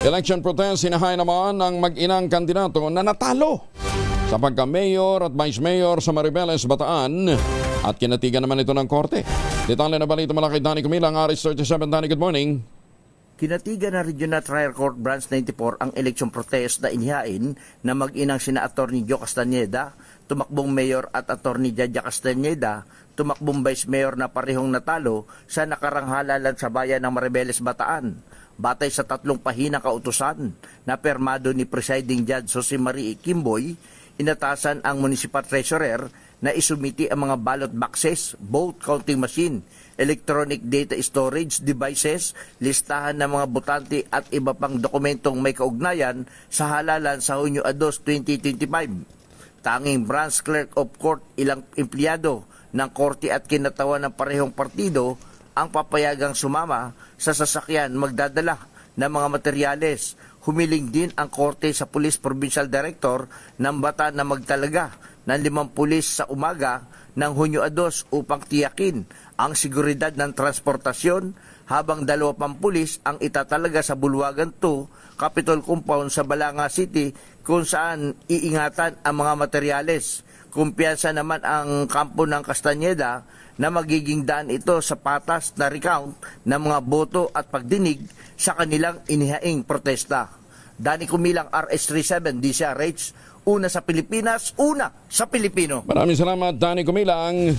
Election protest sinahay naman ng mag-inang kandidato na natalo sa pagka-mayor at vice-mayor sa Maribeles, Bataan at kinatigan naman ito ng korte. Detalye na balita mula kay Danny Cumilang, RS37. Danny, good morning. Kinatigan ng Regional Trial Court Branch 94 ang election protest na inihain na mag-inang sina Atty. Joe Castañeda, tumakbong mayor at Atty. Jaja Castañeda, tumakbong vice mayor na parehong natalo sa nakarang halalan sa bayan ng Maribeles, Bataan. Batay sa 3 pahinang kautusan na permado ni Presiding Judge Jose Marie Kimboy, inatasan ang Municipal Treasurer na isumiti ang mga ballot boxes, vote counting machine, electronic data storage devices, listahan ng mga botante at iba pang dokumentong may kaugnayan sa halalan sa Hunyo 2, 2025. Tanging branch clerk of court, ilang empleyado ng korte at kinatawan ng parehong partido ang papayagang sumama sa sasakyan magdadala ng mga materyales. Humiling din ang korte sa Police Provincial Director ng Bataan na magtalaga ng 5 pulis sa umaga ng Hunyo 2 upang tiyakin ang seguridad ng transportasyon, habang 2 pang pulis ang itatalaga sa Bulwagan 2 Capitol Compound sa Balanga City kung saan iingatan ang mga materyales. Kumpiyansa naman ang kampo ng Castañeda na magiging daan ito sa patas na recount ng mga boto at pagdinig sa kanilang inihaing protesta. Danny Cumilang, RS37, DCRH, una sa Pilipinas, una sa Pilipino. Maraming salamat, Danny Cumilang.